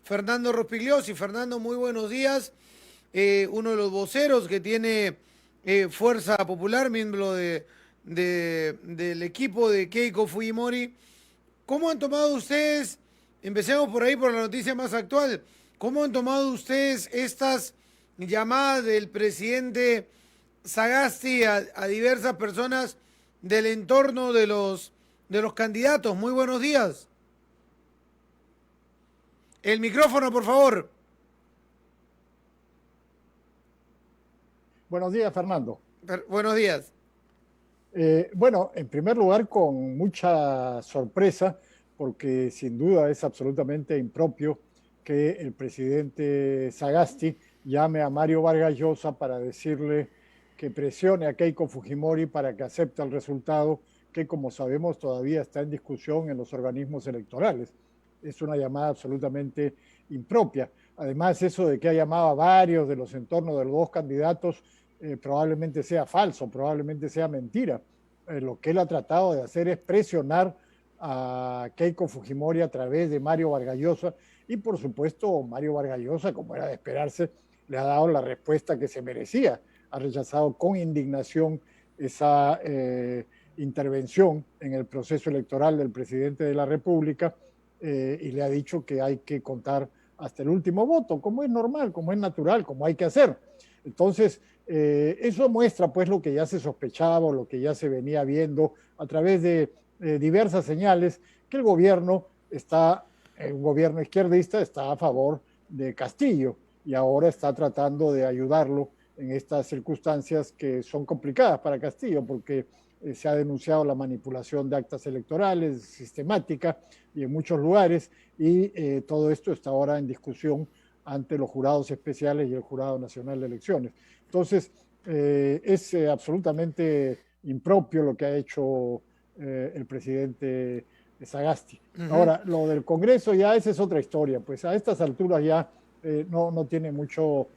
Fernando Rospigliosi. Fernando, muy buenos días. Uno de los voceros que tiene Fuerza Popular, miembro del equipo de Keiko Fujimori. ¿Cómo han tomado ustedes, empecemos por ahí, por la noticia más actual, cómo han tomado ustedes estas llamadas del presidente Sagasti a diversas personas del entorno de los candidatos? Muy buenos días. El micrófono, por favor. Buenos días, Fernando. Buenos días. Bueno, en primer lugar, con mucha sorpresa, porque sin duda es absolutamente impropio que el presidente Sagasti llame a Mario Vargas Llosa para decirle que presione a Keiko Fujimori para que acepte el resultado que, como sabemos, todavía está en discusión en los organismos electorales. Es una llamada absolutamente impropia. Además, eso de que ha llamado a varios de los entornos de los dos candidatos probablemente sea falso, probablemente sea mentira. Lo que él ha tratado de hacer es presionar a Keiko Fujimori a través de Mario Vargas Llosa, y por supuesto Mario Vargas Llosa, como era de esperarse, le ha dado la respuesta que se merecía. Ha rechazado con indignación esa intervención en el proceso electoral del presidente de la República y le ha dicho que hay que contar hasta el último voto, como es normal, como es natural, como hay que hacer. Entonces, eso muestra pues lo que ya se sospechaba, lo que ya se venía viendo a través de diversas señales, que el gobierno un gobierno izquierdista está a favor de Castillo y ahora está tratando de ayudarlo en estas circunstancias que son complicadas para Castillo, porque se ha denunciado la manipulación de actas electorales sistemática y en muchos lugares, y todo esto está ahora en discusión ante los jurados especiales y el Jurado Nacional de Elecciones. Entonces, es absolutamente impropio lo que ha hecho el presidente Sagasti. Ahora, lo del Congreso ya esa es otra historia, pues a estas alturas ya no tiene mucho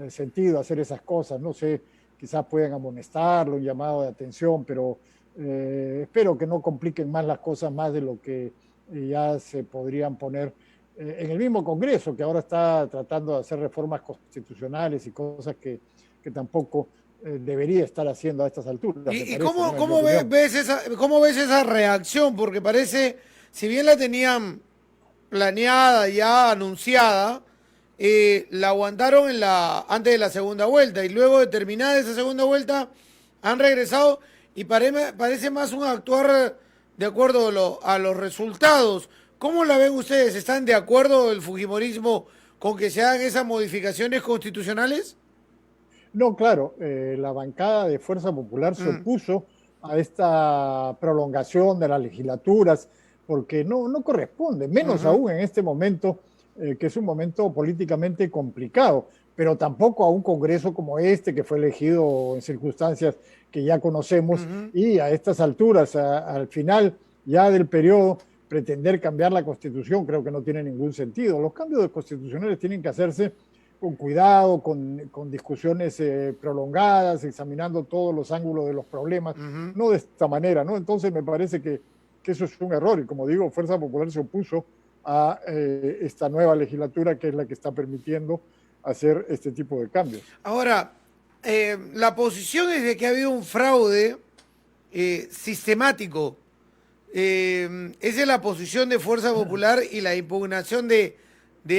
sentido hacer esas cosas, no sé, quizás puedan amonestarlo, un llamado de atención, pero espero que no compliquen más las cosas más de lo que ya se podrían poner en el mismo Congreso, que ahora está tratando de hacer reformas constitucionales y cosas que tampoco debería estar haciendo a estas alturas. ¿Y cómo ves esa reacción? Porque parece, si bien la tenían planeada, ya anunciada, la aguantaron antes de la segunda vuelta, y luego de terminada esa segunda vuelta han regresado y parece más un actuar de acuerdo a los resultados. ¿Cómo la ven ustedes? ¿Están de acuerdo el fujimorismo con que se hagan esas modificaciones constitucionales? No, claro, la bancada de Fuerza Popular se opuso a esta prolongación de las legislaturas porque no corresponde, menos aún en este momento, que es un momento políticamente complicado, pero tampoco a un Congreso como este, que fue elegido en circunstancias que ya conocemos, y a estas alturas, al final ya del periodo, pretender cambiar la Constitución creo que no tiene ningún sentido. Los cambios constitucionales tienen que hacerse con cuidado, con discusiones prolongadas, examinando todos los ángulos de los problemas, no de esta manera, ¿no? Entonces me parece que eso es un error, y como digo, Fuerza Popular se opuso a esta nueva legislatura, que es la que está permitiendo hacer este tipo de cambios. Ahora, la posición es de que ha habido un fraude sistemático. Esa es la posición de Fuerza Popular, y la impugnación de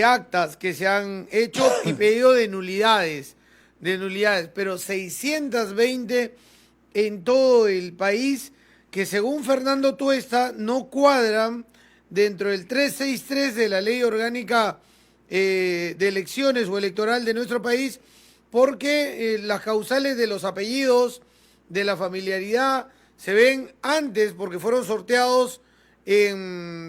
actas que se han hecho y pedido de nulidades, pero 620 en todo el país, que según Fernando Tuesta no cuadran dentro del 363 de la Ley Orgánica de Elecciones o Electoral de nuestro país, porque las causales de los apellidos, de la familiaridad, se ven antes porque fueron sorteados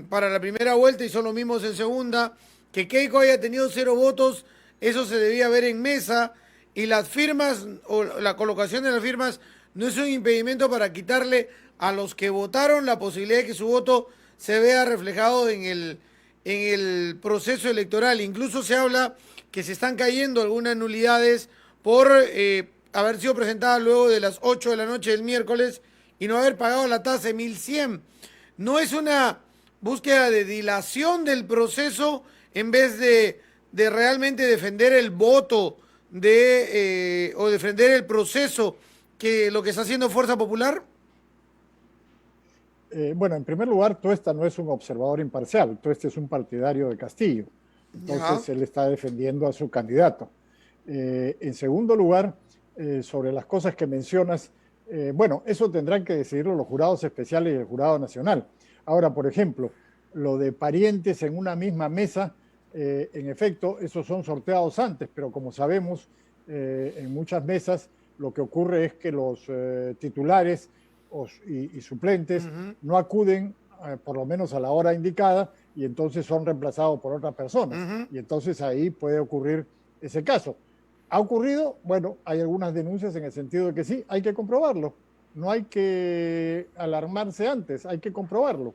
para la primera vuelta y son los mismos en segunda. Que Keiko haya tenido 0 votos, eso se debía ver en mesa, y las firmas o la colocación de las firmas no es un impedimento para quitarle a los que votaron la posibilidad de que su voto se vea reflejado en el proceso electoral. Incluso se habla que se están cayendo algunas nulidades por haber sido presentadas luego de las 8 de la noche del miércoles y no haber pagado la tasa de 1.100. No es una búsqueda de dilación del proceso en vez de realmente defender el voto o defender el proceso que lo que está haciendo Fuerza Popular? Bueno, en primer lugar, Tuesta no es un observador imparcial, Tuesta es un partidario de Castillo, entonces él está defendiendo a su candidato. En segundo lugar, sobre las cosas que mencionas, bueno, eso tendrán que decidirlo los jurados especiales y el jurado nacional. Ahora, por ejemplo, lo de parientes en una misma mesa, en efecto, esos son sorteados antes, pero como sabemos, en muchas mesas lo que ocurre es que los titulares y suplentes no acuden por lo menos a la hora indicada y entonces son reemplazados por otras personas. Y entonces ahí puede ocurrir ese caso. ¿Ha ocurrido? Bueno, hay algunas denuncias en el sentido de que sí, hay que comprobarlo. No hay que alarmarse antes, hay que comprobarlo.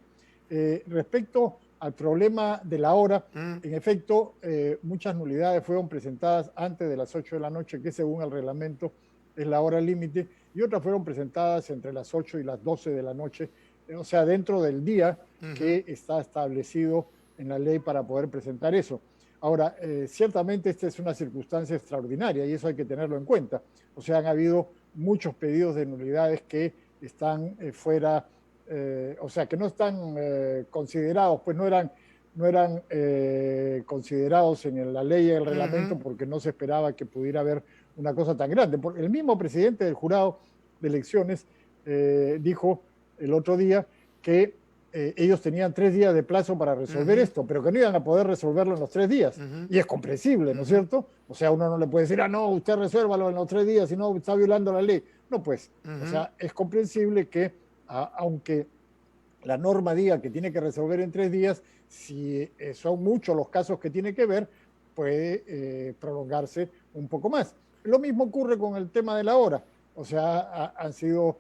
Respecto al problema de la hora, en efecto, muchas nulidades fueron presentadas antes de las 8 de la noche, que según el reglamento es la hora límite, y otras fueron presentadas entre las 8 y las 12 de la noche, o sea, dentro del día que está establecido en la ley para poder presentar eso. Ahora, ciertamente esta es una circunstancia extraordinaria y eso hay que tenerlo en cuenta. O sea, han habido muchos pedidos de nulidades que están fuera, o sea, que no están considerados, pues no eran considerados en la ley y el reglamento porque no se esperaba que pudiera haber una cosa tan grande. Porque el mismo presidente del jurado de elecciones dijo el otro día que ellos tenían 3 días de plazo para resolver esto, pero que no iban a poder resolverlo en los 3 días. Y es comprensible, ¿no es cierto? O sea, uno no le puede decir, no, usted resuélvalo en los 3 días, si no está violando la ley. No, pues, o sea, es comprensible que, aunque la norma diga que tiene que resolver en 3 días, si son muchos los casos que tiene que ver, puede prolongarse un poco más. Lo mismo ocurre con el tema de la hora. O sea, han sido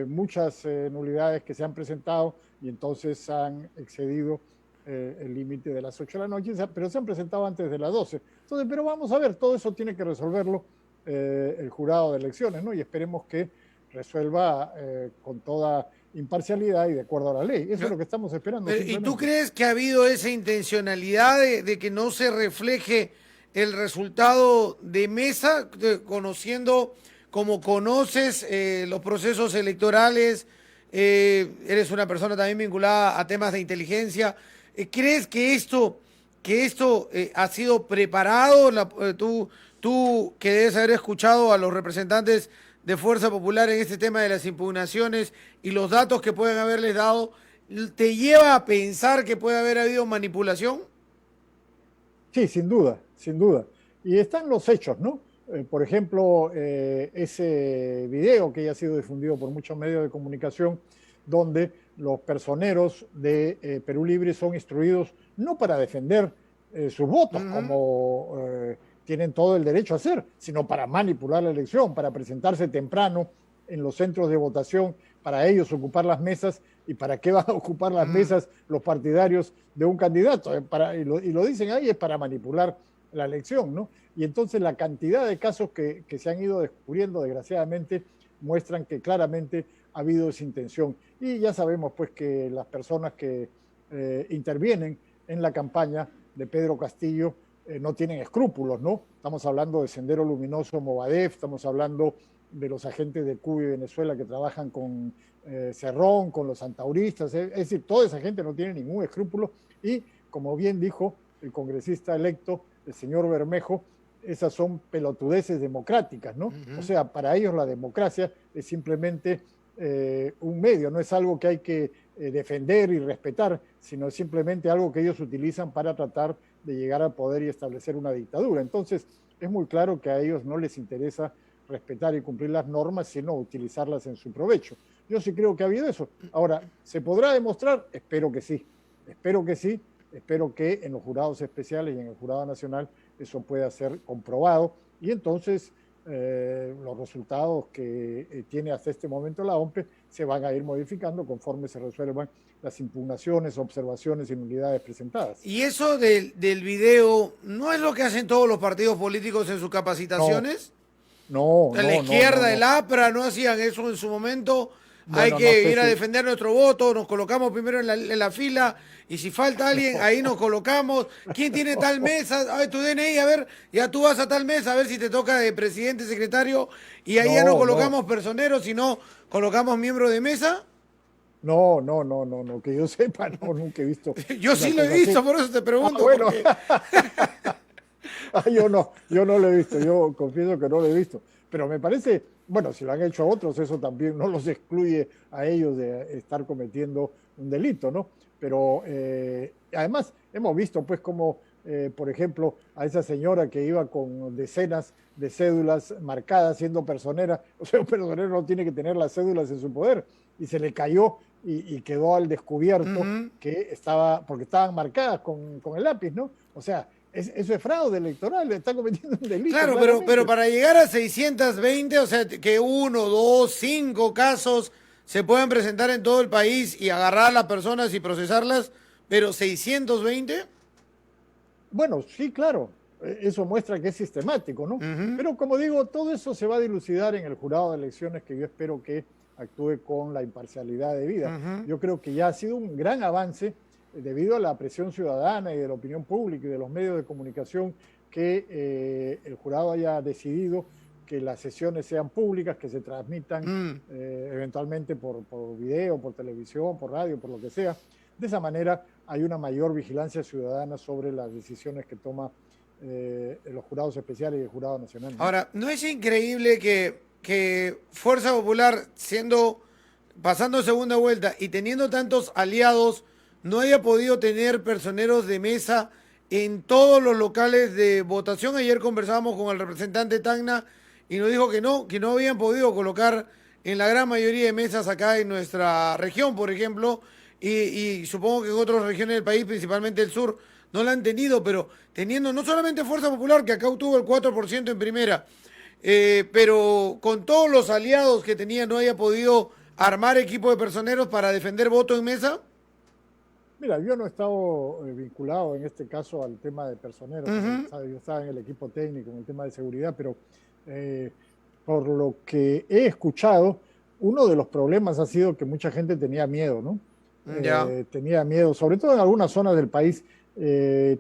muchas nulidades que se han presentado y entonces han excedido el límite de las 8 de la noche, pero se han presentado antes de las 12. Entonces, pero vamos a ver, todo eso tiene que resolverlo el jurado de elecciones, ¿no? Y esperemos que resuelva con toda imparcialidad y de acuerdo a la ley. Eso es lo que estamos esperando. ¿Y tú crees que ha habido esa intencionalidad de que no se refleje el resultado de mesa, conociendo como conoces los procesos electorales? Eres una persona también vinculada a temas de inteligencia. ¿Crees que esto ha sido preparado? Tú que debes haber escuchado a los representantes de Fuerza Popular en este tema de las impugnaciones y los datos que pueden haberles dado, ¿te lleva a pensar que puede haber habido manipulación? Sí, sin duda, sin duda. Y están los hechos, ¿no? Por ejemplo, ese video que ya ha sido difundido por muchos medios de comunicación, donde los personeros de Perú Libre son instruidos no para defender sus votos, como tienen todo el derecho a hacer, sino para manipular la elección, para presentarse temprano en los centros de votación, para ellos ocupar las mesas. ¿Y para qué van a ocupar las mesas los partidarios de un candidato? Y lo dicen ahí, es para manipular la elección, ¿no? Y entonces la cantidad de casos que se han ido descubriendo, desgraciadamente, muestran que claramente ha habido esa intención. Y ya sabemos, pues, que las personas que intervienen en la campaña de Pedro Castillo no tienen escrúpulos, ¿no? Estamos hablando de Sendero Luminoso Movadef, estamos hablando de los agentes de Cuba y Venezuela que trabajan con Cerrón, con los santauristas, es decir, toda esa gente no tiene ningún escrúpulo y, como bien dijo el congresista electo, el señor Bermejo, esas son pelotudeces democráticas, ¿no? O sea, para ellos la democracia es simplemente un medio, no es algo que hay que defender y respetar, sino simplemente algo que ellos utilizan para tratar de llegar al poder y establecer una dictadura. Entonces, es muy claro que a ellos no les interesa respetar y cumplir las normas, sino utilizarlas en su provecho. Yo sí creo que ha habido eso. Ahora, ¿se podrá demostrar? Espero que sí. Espero que sí. Espero que en los jurados especiales y en el jurado nacional eso pueda ser comprobado. Y entonces los resultados que tiene hasta este momento la OMPE se van a ir modificando conforme se resuelvan las impugnaciones, observaciones y nulidades presentadas. ¿Y eso del video no es lo que hacen todos los partidos políticos en sus capacitaciones? No. La izquierda, el APRA, no hacían eso en su momento. hay Bueno, no que sé ir a si... defender nuestro voto, nos colocamos primero en la fila, y si falta alguien, ahí nos colocamos. ¿Quién tiene tal mesa? A ver, tu DNI, a ver, ya tú vas a tal mesa, a ver si te toca de presidente, secretario, y ahí ya no No, no, colocamos personeros, sino colocamos miembros de mesa. no, que yo sepa, no, nunca he visto Yo una sí lo he cosa así. visto, por eso te Ah, pregunto, bueno, porque yo no lo he visto, yo confieso que no lo he visto, pero me parece, bueno, si lo han hecho otros, eso también no los excluye a ellos de estar cometiendo un delito, ¿no? Pero además hemos visto, pues, como, por ejemplo, a esa señora que iba con decenas de cédulas marcadas siendo personera, o sea, un personero no tiene que tener las cédulas en su poder, y se le cayó y quedó al descubierto ujú. que estaba, porque estaban marcadas con el lápiz, ¿no? O sea, eso es fraude electoral, está cometiendo un delito, Claro, pero claramente. para llegar a 620, o sea, que uno, dos, cinco casos se puedan presentar en todo el país y agarrar a las personas y procesarlas, pero 620. Bueno, sí, claro, eso muestra que es sistemático, ¿no? Ujú, Pero como digo, todo eso se va a dilucidar en el jurado de elecciones que yo espero que actúe con la imparcialidad debida. ujú. Yo creo que ya ha sido un gran avance debido a la presión ciudadana y de la opinión pública y de los medios de comunicación que el jurado haya decidido que las sesiones sean públicas, que se transmitan Mm. eventualmente por video, por televisión, por radio, por lo que sea. De esa manera hay una mayor vigilancia ciudadana sobre las decisiones que toma los jurados especiales y el jurado nacional, ¿no? Ahora, ¿no es increíble que Fuerza Popular, pasando segunda vuelta y teniendo tantos aliados, no haya podido tener personeros de mesa en todos los locales de votación? Ayer conversábamos con el representante Tacna y nos dijo que no habían podido colocar en la gran mayoría de mesas acá en nuestra región, por ejemplo, y supongo que en otras regiones del país, principalmente el sur, no la han tenido, pero teniendo no solamente Fuerza Popular, que acá obtuvo el 4% en primera, pero con todos los aliados que tenía, no haya podido armar equipo de personeros para defender voto en mesa. Mira, yo no he estado vinculado en este caso al tema de personeros, como Ujú. sabes, yo estaba en el equipo técnico, en el tema de seguridad, pero eh, por lo que he escuchado, uno de los problemas ha sido que mucha gente tenía miedo, ¿no? Ya. Tenía miedo, sobre todo en algunas zonas del país,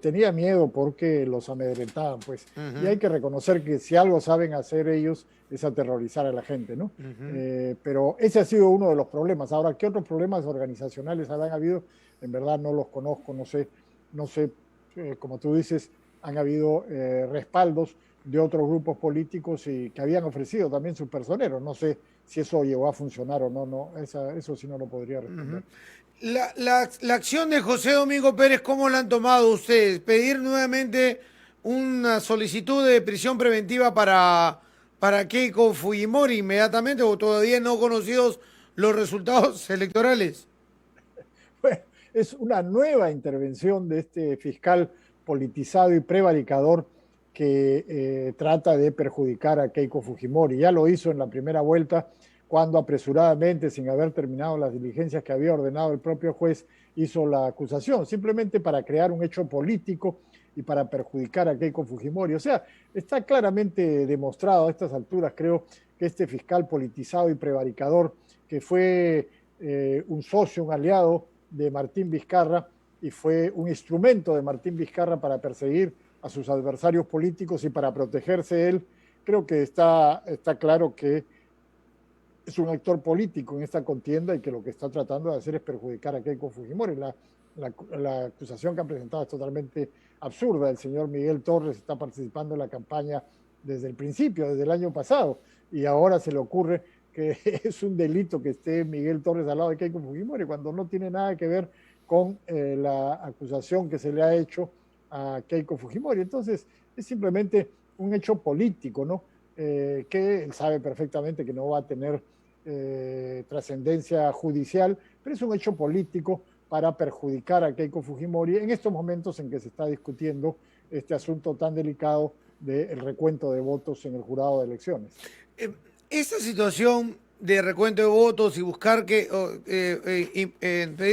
tenía miedo porque los amedrentaban, pues. Y hay Ujú, que reconocer que si algo saben hacer ellos es aterrorizar a la gente, ¿no? ujú. Pero ese ha sido uno de los problemas. Ahora, ¿qué otros problemas organizacionales habrán habido? En verdad no los conozco, no sé, como tú dices, han habido respaldos de otros grupos políticos y que habían ofrecido también sus personeros. No sé si eso llegó a funcionar o no, eso sí no lo podría Ujú. responder. La acción de José Domingo Pérez, ¿cómo la han tomado ustedes? ¿Pedir nuevamente una solicitud de prisión preventiva para Keiko Fujimori inmediatamente o todavía no conocidos los resultados electorales? Bueno, es una nueva intervención de este fiscal politizado y prevaricador que trata de perjudicar a Keiko Fujimori. Ya lo hizo en la primera vuelta cuando apresuradamente, sin haber terminado las diligencias que había ordenado el propio juez, hizo la acusación, simplemente para crear un hecho político y para perjudicar a Keiko Fujimori. O sea, está claramente demostrado a estas alturas, creo, que este fiscal politizado y prevaricador, que fue un socio, un aliado de Martín Vizcarra y fue un instrumento de Martín Vizcarra para perseguir a sus adversarios políticos y para protegerse él, creo que está claro que es un actor político en esta contienda y que lo que está tratando de hacer es perjudicar a Keiko Fujimori. La acusación que han presentado es totalmente absurda. El señor Miguel Torres está participando en la campaña desde el principio, desde el año pasado, y ahora se le ocurre que es un delito que esté Miguel Torres al lado de Keiko Fujimori, cuando no tiene nada que ver con la acusación que se le ha hecho a Keiko Fujimori. Entonces, es simplemente un hecho político, ¿no? Que él sabe perfectamente que no va a tener trascendencia judicial, pero es un hecho político para perjudicar a Keiko Fujimori en estos momentos en que se está discutiendo este asunto tan delicado del recuento de votos en el jurado de elecciones. Eh, Esta situación de recuento de votos y buscar pedir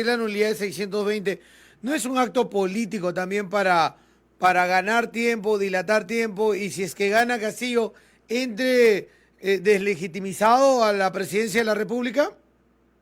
la nulidad de 620, ¿no es un acto político también para ganar tiempo, dilatar tiempo, y si es que gana Castillo, entre deslegitimizado a la presidencia de la República?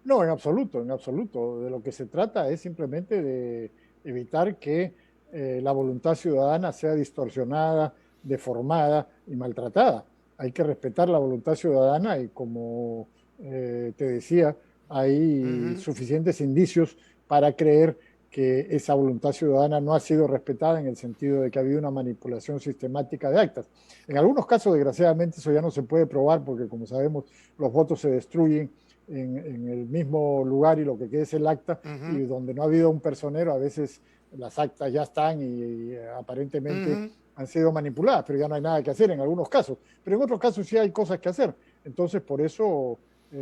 No, en absoluto, en absoluto. De lo que se trata es simplemente de evitar que la voluntad ciudadana sea distorsionada, deformada y maltratada. Hay que respetar la voluntad ciudadana y como te decía, hay Ujú. suficientes indicios para creer que esa voluntad ciudadana no ha sido respetada en el sentido de que ha habido una manipulación sistemática de actas. En algunos casos, desgraciadamente, eso ya no se puede probar porque, como sabemos, los votos se destruyen en el mismo lugar y lo que queda es el acta, y Ujú. donde no ha habido un personero, a veces las actas ya están y aparentemente Ujú. han sido manipuladas, pero ya no hay nada que hacer en algunos casos. Pero en otros casos sí hay cosas que hacer. Entonces, por eso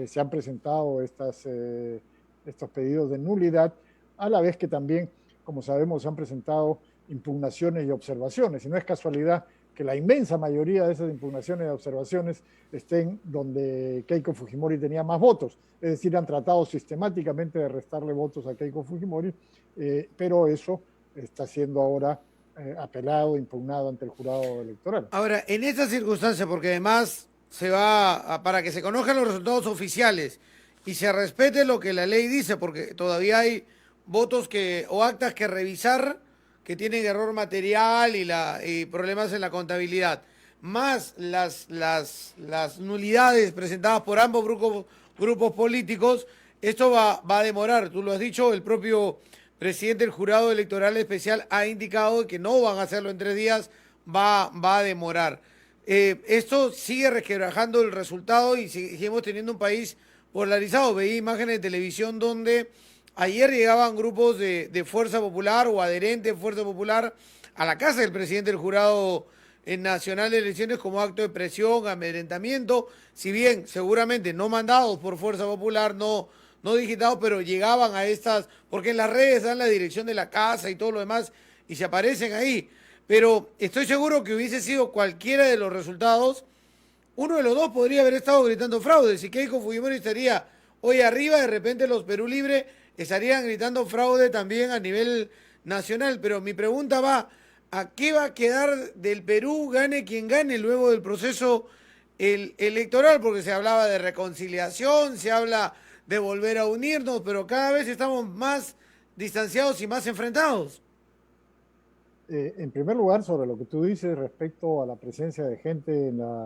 se han presentado estos pedidos de nulidad, a la vez que también, como sabemos, se han presentado impugnaciones y observaciones. Y no es casualidad que la inmensa mayoría de esas impugnaciones y observaciones estén donde Keiko Fujimori tenía más votos. Es decir, han tratado sistemáticamente de restarle votos a Keiko Fujimori, pero eso está siendo ahora apelado, impugnado ante el jurado electoral. Ahora, en esta circunstancia, porque además para que se conozcan los resultados oficiales y se respete lo que la ley dice, porque todavía hay votos o actas que revisar que tienen error material y problemas en la contabilidad, más las nulidades presentadas por ambos grupos políticos, esto va a demorar. Tú lo has dicho, el propio presidente del jurado electoral especial ha indicado que no van a hacerlo en 3 días, va a demorar. Esto sigue resquebrajando el resultado y seguimos teniendo un país polarizado. Veía imágenes de televisión donde ayer llegaban grupos de Fuerza Popular o adherentes de Fuerza Popular a la casa del presidente del jurado nacional de elecciones como acto de presión, amedrentamiento, si bien seguramente no mandados por Fuerza Popular, no digitados, pero llegaban a estas, porque en las redes dan la dirección de la casa y todo lo demás y se aparecen ahí. Pero estoy seguro que hubiese sido cualquiera de los resultados, uno de los dos podría haber estado gritando fraude. Si Keiko Fujimori estaría hoy arriba, de repente los Perú Libre estarían gritando fraude también a nivel nacional. Pero mi pregunta va, ¿a qué va a quedar del Perú, gane quien gane, luego del proceso electoral? Porque se hablaba de reconciliación, se habla de volver a unirnos, pero cada vez estamos más distanciados y más enfrentados. En primer lugar, sobre lo que tú dices respecto a la presencia de gente en la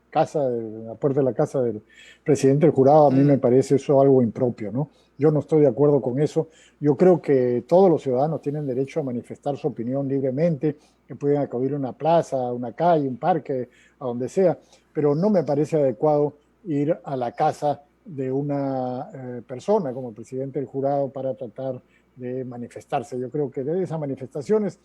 casa, en la puerta de la casa del presidente del jurado, a mí me Mm. parece eso algo impropio, ¿no? Yo no estoy de acuerdo con eso. Yo creo que todos los ciudadanos tienen derecho a manifestar su opinión libremente, que pueden acudir a una plaza, a una calle, un parque, a donde sea, pero no me parece adecuado ir a la casa de una persona como el presidente del jurado para tratar de manifestarse. Yo creo que de esas manifestaciones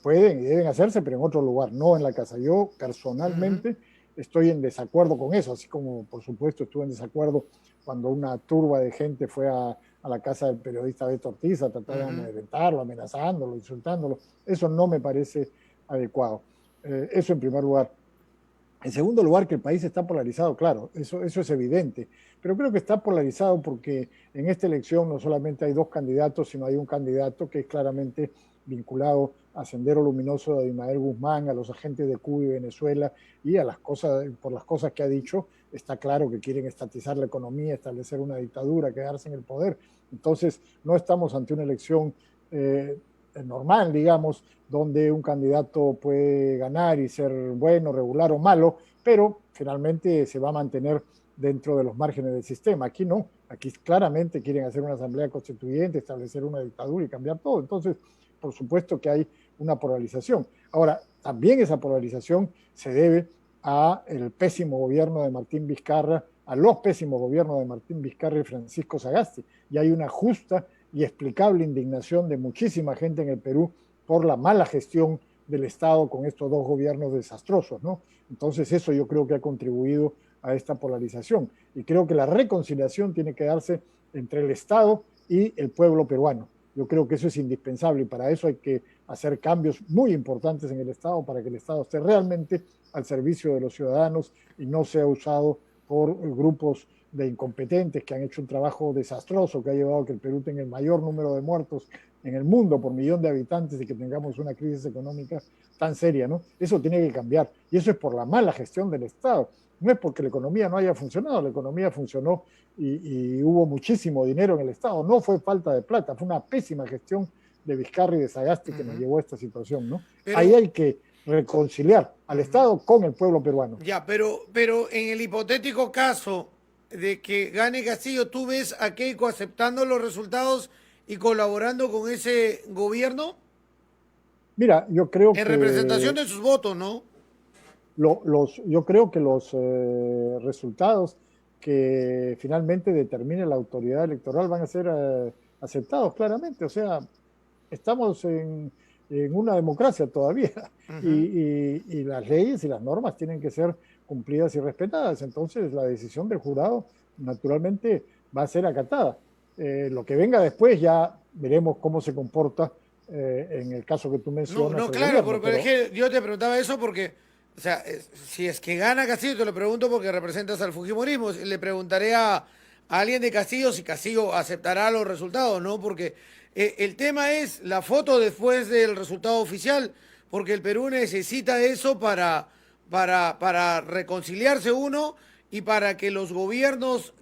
pueden y deben hacerse, pero en otro lugar, no en la casa. Yo Ujú. personalmente estoy en desacuerdo con eso, así como por supuesto estuve en desacuerdo cuando una turba de gente fue a la casa del periodista Beto Ortiz a tratar de Ujú. amedrentarlo, amenazándolo, insultándolo. Eso no me parece adecuado. Eso en primer lugar. En segundo lugar, que el país está polarizado, claro, eso es evidente, pero creo que está polarizado porque en esta elección no solamente hay dos candidatos, sino hay un candidato que es claramente vinculado a Sendero Luminoso de Abimael Guzmán, a los agentes de Cuba y Venezuela y a las cosas, por las cosas que ha dicho, está claro que quieren estatizar la economía, establecer una dictadura, quedarse en el poder. Entonces, no estamos ante una elección normal, digamos, donde un candidato puede ganar y ser bueno, regular o malo, pero finalmente se va a mantener dentro de los márgenes del sistema. Aquí no, aquí claramente quieren hacer una asamblea constituyente, establecer una dictadura y cambiar todo. Entonces, por supuesto que hay una polarización. Ahora, también esa polarización se debe a el pésimo gobierno de Martín Vizcarra, a los pésimos gobiernos de Martín Vizcarra y Francisco Sagasti. Y hay una justa y explicable indignación de muchísima gente en el Perú por la mala gestión del Estado con estos dos gobiernos desastrosos, ¿no? Entonces eso yo creo que ha contribuido a esta polarización y creo que la reconciliación tiene que darse entre el Estado y el pueblo peruano. Yo creo que eso es indispensable y para eso hay que hacer cambios muy importantes en el Estado para que el Estado esté realmente al servicio de los ciudadanos y no sea usado por grupos de incompetentes que han hecho un trabajo desastroso que ha llevado a que el Perú tenga el mayor número de muertos en el mundo por millón de habitantes y que tengamos una crisis económica tan seria, ¿no? Eso tiene que cambiar. Y eso es por la mala gestión del Estado. No es porque la economía no haya funcionado, la economía funcionó y hubo muchísimo dinero en el Estado. No fue falta de plata, fue una pésima gestión de Vizcarra y de Sagasti que nos llevó a esta situación, ¿no? Pero, ahí hay que reconciliar al Estado con el pueblo peruano. ya, pero en el hipotético caso de que gane Castillo, ¿tú ves a Keiko aceptando los resultados y colaborando con ese gobierno? Mira, yo creo En que representación de sus votos, ¿no? yo creo que los resultados que finalmente determine la autoridad electoral van a ser aceptados claramente. O sea, estamos en una democracia todavía y las leyes y las normas tienen que ser cumplidas y respetadas. Entonces, la decisión del jurado naturalmente va a ser acatada. Lo que venga después ya veremos cómo se comporta en el caso que tú No, mencionas. no, El claro, gobierno, pero es pero que yo te preguntaba eso porque, o sea, si es que gana Castillo, te lo pregunto porque representas al Fujimorismo. Le preguntaré a alguien de Castillo si Castillo aceptará los resultados, ¿no? Porque el tema es la foto después del resultado oficial, porque el Perú necesita eso para reconciliarse uno y para que los gobiernos,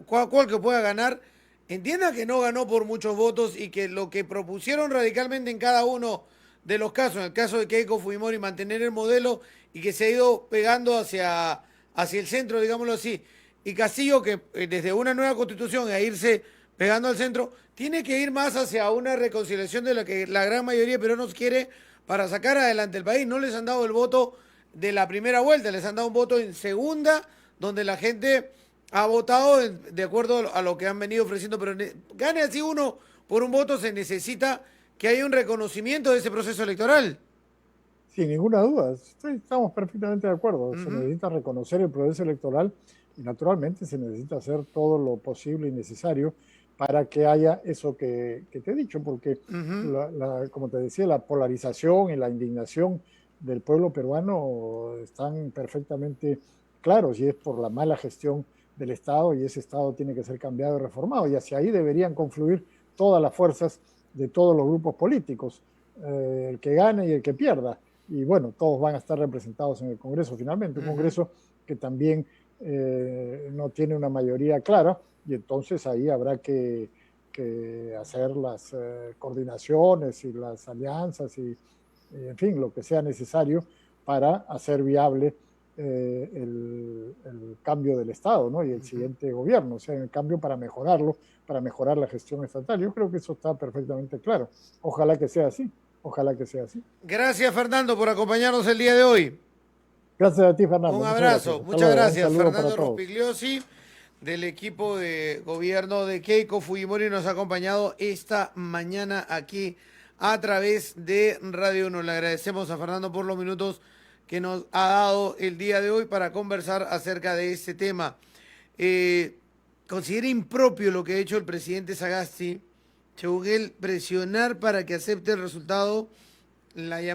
cual que pueda ganar, entienda que no ganó por muchos votos y que lo que propusieron radicalmente en cada uno de los casos, en el caso de Keiko Fujimori, mantener el modelo y que se ha ido pegando hacia el centro, digámoslo así. Y Castillo, que desde una nueva constitución a irse pegando al centro, tiene que ir más hacia una reconciliación de la que la gran mayoría de peruanos quiere para sacar adelante el país. No les han dado el voto de la primera vuelta, les han dado un voto en segunda, donde la gente ha votado de acuerdo a lo que han venido ofreciendo, pero gane así uno por un voto, se necesita que haya un reconocimiento de ese proceso electoral. sin ninguna duda, estamos perfectamente de acuerdo. Se necesita reconocer el proceso electoral y naturalmente se necesita hacer todo lo posible y necesario para que haya eso que te he dicho, porque como te decía, la polarización y la indignación del pueblo peruano están perfectamente claros y es por la mala gestión del Estado y ese Estado tiene que ser cambiado y reformado y hacia ahí deberían confluir todas las fuerzas de todos los grupos políticos, el que gane y el que pierda. Y bueno, todos van a estar representados en el Congreso finalmente, un Congreso que también no tiene una mayoría clara y entonces ahí habrá que hacer las coordinaciones y las alianzas y en fin, lo que sea necesario para hacer viable el cambio del Estado, ¿no? Y el siguiente gobierno, o sea, el cambio para mejorarlo, para mejorar la gestión estatal. Yo creo que eso está perfectamente claro. Ojalá que sea así, ojalá que sea así. Gracias, Fernando, por acompañarnos el día de hoy. Gracias a ti, Fernando. Un abrazo, muchas gracias. Fernando todos. Rospigliosi, del equipo de gobierno de Keiko Fujimori, nos ha acompañado esta mañana aquí a través de Radio 1. Le agradecemos a Fernando por los minutos que nos ha dado el día de hoy para conversar acerca de este tema. Considera impropio lo que ha hecho el presidente Sagasti, según él, presionar para que acepte el resultado, la